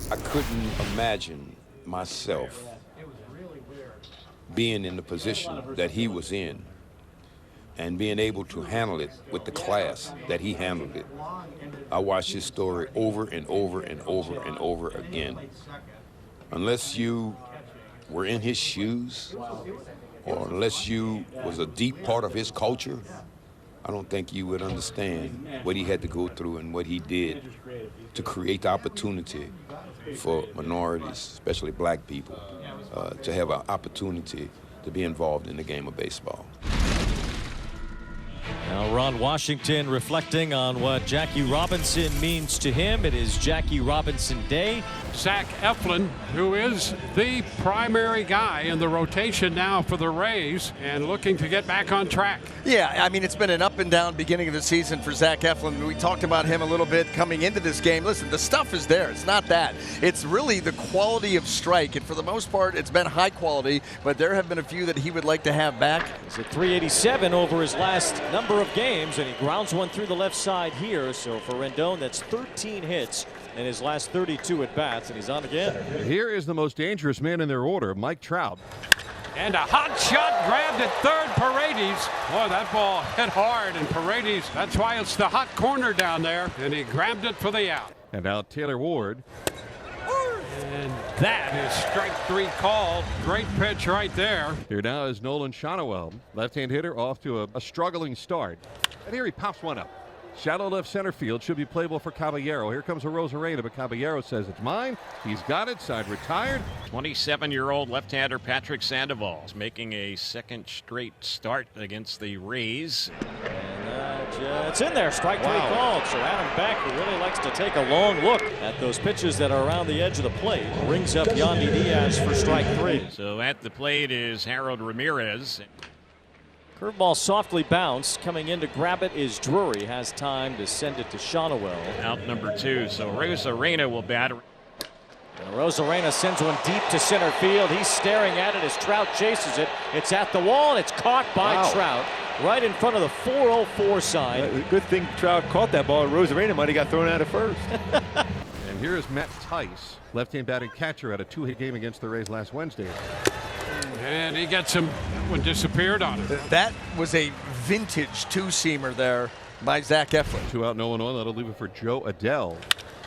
I couldn't imagine myself being in the position that he was in and being able to handle it with the class that he handled it. I watched his story over and over and over and over again. Unless you were in his shoes, or unless you was a deep part of his culture, I don't think you would understand what he had to go through and what he did to create the opportunity for minorities, especially black people, to have an opportunity to be involved in the game of baseball. Now Ron Washington reflecting on what Jackie Robinson means to him. It is Jackie Robinson Day. Zach Eflin, who is the primary guy in the rotation now for the Rays and looking to get back on track. Yeah, I mean, it's been an up and down beginning of the season for Zach Eflin. We talked about him a little bit coming into this game. Listen, the stuff is there. It's not that. It's really the quality of strike, and for the most part, it's been high quality, but there have been a few that he would like to have back. He's at 387 over his last number of games, and he grounds one through the left side here. So for Rendon, that's 13 hits in his last 32 at bats, and he's on again. Here is the most dangerous man in their order, Mike Trout. And a hot shot grabbed at third, Paredes. Boy, that ball hit hard, and Paredes, that's why it's the hot corner down there, and he grabbed it for the out. And now Taylor Ward. And that is strike 3 called. Great pitch right there. Here now is Nolan Shonowell, left-hand hitter, off to a struggling start. And here he pops one up. Shallow left center field, should be playable for Caballero. Here comes a Rosarena, but Caballero says it's mine. He's got it, side retired. 27-year-old left-hander Patrick Sandoval is making a second straight start against the Rays. And it's in there, strike 3 called. So Adam Beck, who really likes to take a long look at those pitches that are around the edge of the plate, brings up Yandy Diaz for strike 3. So at the plate is Harold Ramirez. Curveball softly bounced. Coming in to grab it is Drury. Has time to send it to Shonowell. Out number 2. So Rosarena will bat. And Rosarena sends one deep to center field. He's staring at it as Trout chases it. It's at the wall, and it's caught by Trout right in front of the 404 sign. Good thing Trout caught that ball. Rosarena might have got thrown out at first. And here is Matt Tice, left-hand batting catcher, at a 2-hit game against the Rays last Wednesday. And he gets him. That one disappeared on him. That was a vintage two-seamer there by Zach Eflin. 2 out, no one on. That'll leave it for Joe Adell.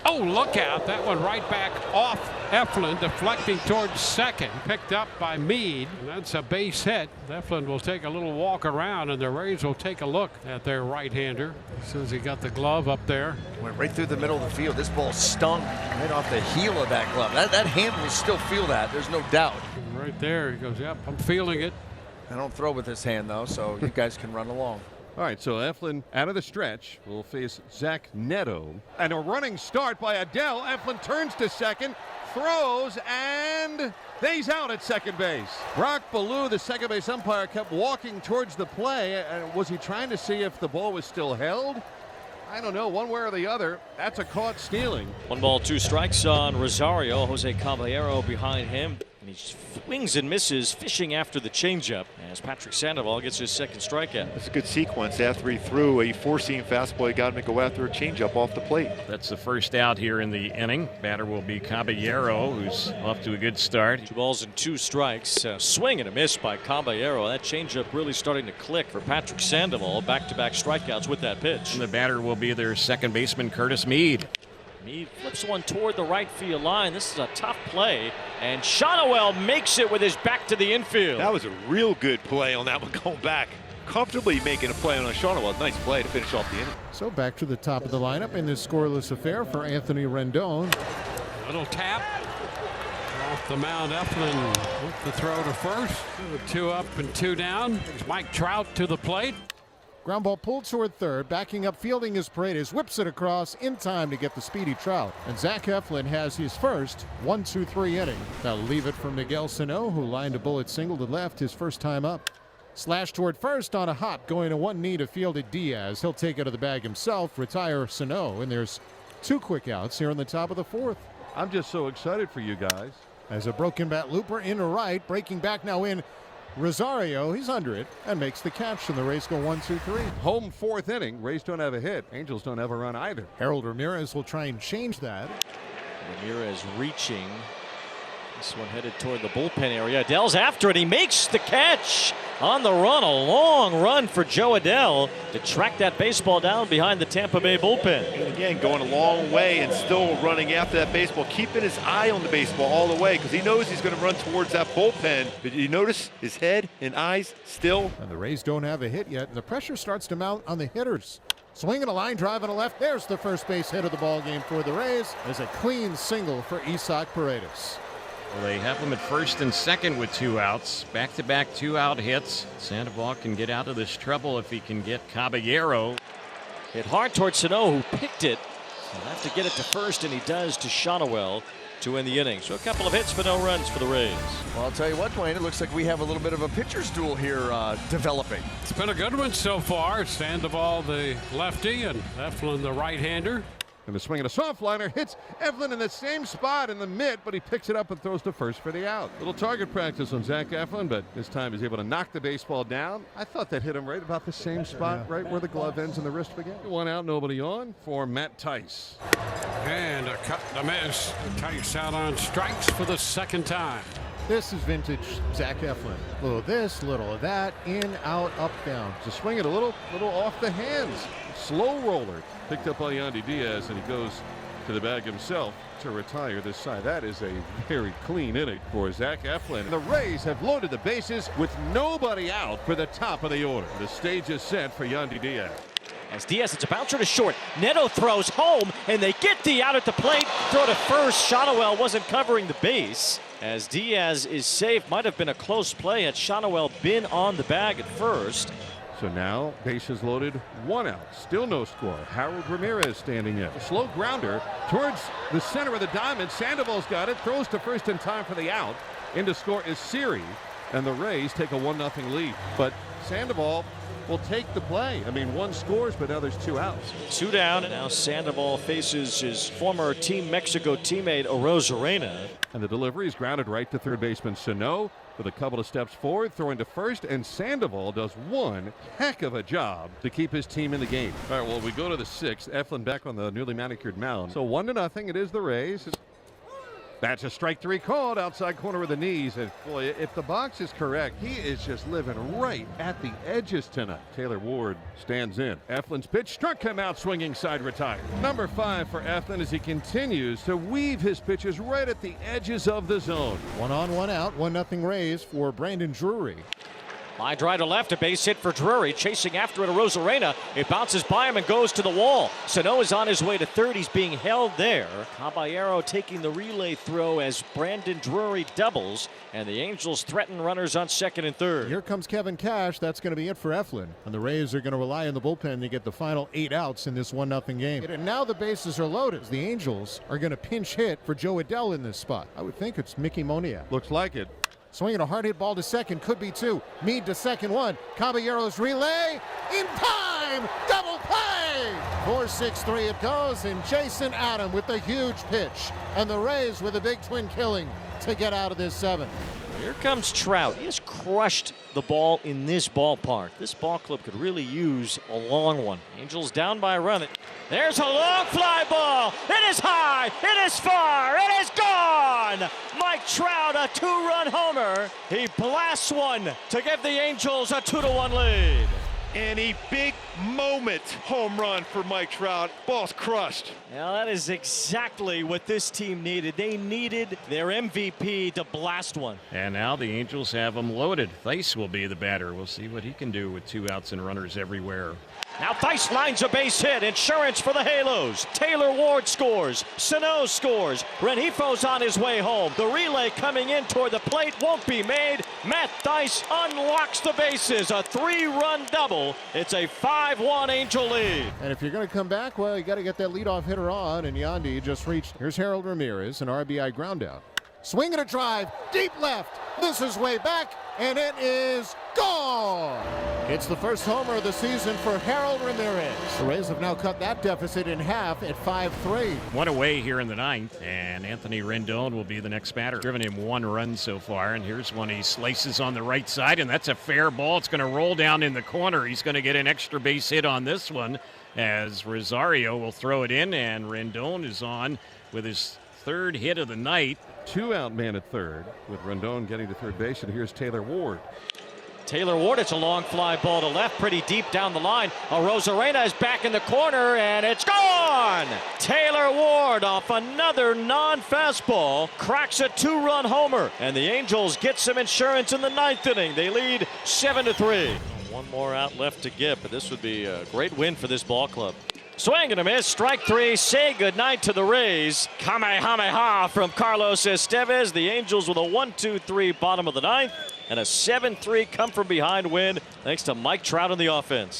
Oh, look out. That one right back off Eflin, deflecting towards second. Picked up by Meade. And that's a base hit. Eflin will take a little walk around, and the Rays will take a look at their right-hander. As soon as he got the glove up there. Went right through the middle of the field. This ball stung right off the heel of that glove. That hand will still feel that. There's no doubt. Right there. He goes, yep, I'm feeling it. I don't throw with this hand, though, so you guys can run along. All right, so Eflin out of the stretch will face Zach Neto. And a running start by Adell. Eflin turns to second, throws, and he's out at second base. Brock Ballou, the second base umpire, kept walking towards the play. Was he trying to see if the ball was still held? I don't know, one way or the other. That's a caught stealing. 1 ball, 2 strikes on Rosario. Jose Caballero behind him. And he swings and misses, fishing after the changeup as Patrick Sandoval gets his second strikeout. It's a good sequence. After he threw a four-seam fastball, he got him to go after a changeup off the plate. That's the first out here in the inning. Batter will be Caballero, who's off to a good start. 2 balls and 2 strikes. Swing and a miss by Caballero. That changeup really starting to click for Patrick Sandoval. Back-to-back strikeouts with that pitch. And the batter will be their second baseman, Curtis Meade. Meade flips one toward the right field line. This is a tough play, and Shonowell makes it with his back to the infield. That was a real good play on that one going back. Comfortably making a play on a Shonowell. Nice play to finish off the inning. So back to the top of the lineup in this scoreless affair for Anthony Rendon. Little tap off the mound. Eflin with the throw to first. 2 up and 2 down. There's Mike Trout to the plate. Ground ball pulled toward third. Backing up fielding is Paredes. Whips it across in time to get the speedy Trout. And Zach Eflin has his first 1-2-3 inning. Now leave it for Miguel Sano, who lined a bullet single to left his first time up. Slash toward first on a hop, going to one knee to field it Diaz. He'll take it to the bag himself, retire Sano, and there's 2 quick outs here in the top of the 4th. I'm just so excited for you guys. As a broken bat looper in right, breaking back now in Rosario, he's under it and makes the catch, and the Rays go 1-2-3. Home 4th inning. Rays don't have a hit. Angels don't have a run either. Harold Ramirez will try and change that. Ramirez reaching. This one headed toward the bullpen area. Adell's after it. He makes the catch on the run. A long run for Joe Adell to track that baseball down behind the Tampa Bay bullpen. And again, going a long way and still running after that baseball, keeping his eye on the baseball all the way because he knows he's going to run towards that bullpen. Did you notice his head and eyes still? And the Rays don't have a hit yet, and the pressure starts to mount on the hitters. Swinging a line drive on the left. There's the first base hit of the ball game for the Rays. There's a clean single for Isaac Paredes. Well, they have him at first and second with 2 outs. Back-to-back 2-out hits. Sandoval can get out of this trouble if he can get Caballero. Hit hard towards Sano, who picked it. He'll have to get it to first, and he does to Shonowell to end the inning. So a couple of hits, but no runs for the Rays. Well, I'll tell you what, Dwayne, it looks like we have a little bit of a pitcher's duel here developing. It's been a good one so far. Sandoval, the lefty, and Eflin, the right-hander. And the swing and a soft liner hits Eflin in the same spot in the mid, but he picks it up and throws to first for the out. Little target practice on Zach Eflin, but this time he's able to knock the baseball down. I thought that hit him right about the same spot, right where the glove ends and the wrist began. 1 out, nobody on for Matt Tice. And a cut and a miss. Tice out on strikes for the second time. This is vintage Zach Eflin. Little of this, little of that, in, out, up, down. Just swing it a little off the hands. Slow roller. Picked up by Yandy Diaz, and he goes to the bag himself to retire this side. That is a very clean inning for Zach Eflin. The Rays have loaded the bases with nobody out for the top of the order. The stage is set for Yandy Diaz. As Diaz, it's a bouncer to short. Neto throws home, and they get the out at the plate. Throw to first. Shonowell wasn't covering the base. As Diaz is safe, might have been a close play had Shonowell been on the bag at first. So now bases loaded, 1 out, still no score. Harold Ramirez standing in. A slow grounder towards the center of the diamond. Sandoval's got it, throws to first in time for the out. In to score is Siri, and the Rays take a 1-0 lead. But Sandoval will take the play. I mean, 1 scores, but now there's 2 outs. 2 down, and now Sandoval faces his former Team Mexico teammate Arozarena. And the delivery is grounded right to third baseman Sano with a couple of steps forward, throwing to first, and Sandoval does one heck of a job to keep his team in the game. All right, well, we go to the 6th. Eflin back on the newly manicured mound. So 1-0. It is the Rays. That's a strike 3 called outside corner of the knees. And boy, if the box is correct, he is just living right at the edges tonight. Taylor Ward stands in. Eflin's pitch struck him out swinging side retired. Number 5 for Eflin as he continues to weave his pitches right at the edges of the zone. 1 on, 1 out, 1-0 Rays for Brandon Drury. Line drive to left, a base hit for Drury, chasing after it Arozarena. It bounces by him and goes to the wall. Sano is on his way to third. He's being held there. Caballero taking the relay throw as Brandon Drury doubles, and the Angels threaten runners on second and third. Here comes Kevin Cash. That's going to be it for Eflin. And the Rays are going to rely on the bullpen to get the final 8 outs in this 1-0 game. And now the bases are loaded. The Angels are going to pinch hit for Joe Adell in this spot. I would think it's Mickey Moniak. Looks like it. Swinging a hard hit ball to second, could be 2. Mead to second, 1. Caballero's relay in time, double play. 4-6-3 it goes, and Jason Adam with the huge pitch, and the Rays with a big twin killing to get out of this 7th. Here comes Trout. He has crushed the ball in this ballpark. This ball club could really use a long one. Angels down by a run. There's a long fly ball. It is high. It is far. It is gone. Mike Trout, a 2-run homer. He blasts one to give the Angels a 2-1 lead. And a big moment home run for Mike Trout. Ball's crushed. Now that is exactly what this team needed. They needed their MVP to blast one. And now the Angels have him loaded. Thice will be the batter. We'll see what he can do with 2 outs and runners everywhere. Now Thice lines a base hit. Insurance for the Halos. Taylor Ward scores. Sano scores. Renifo's on his way home. The relay coming in toward the plate won't be made. Matt Thice unlocks the bases. A 3-run double. It's a 5-1 Angel lead. And if you're going to come back, well, you got to get that leadoff hitter on, and Yandy just reached. Here's Harold Ramirez, an RBI ground out. Swing and a drive, deep left. This is way back, and it is gone. It's the first homer of the season for Harold Ramirez. The Rays have now cut that deficit in half at 5-3. 1 away here in the 9th, and Anthony Rendon will be the next batter. Driven him 1 run so far, and here's one he slices on the right side, and that's a fair ball. It's going to roll down in the corner. He's going to get an extra base hit on this one as Rosario will throw it in, and Rendon is on with his third hit of the night. 2-out man at third with Rendon getting to third base, and here's Taylor Ward. Taylor Ward, it's a long fly ball to left, pretty deep down the line. Rosarena is back in the corner, and it's gone! Taylor Ward off another non-fastball cracks a 2-run homer, and the Angels get some insurance in the 9th inning. They lead 7-3. One more out left to get, but this would be a great win for this ball club. Swing and a miss, strike 3, say goodnight to the Rays. Kamehameha from Carlos Estevez. The Angels with a 1-2-3 bottom of the 9th and a 7-3 come from behind win thanks to Mike Trout on the offense.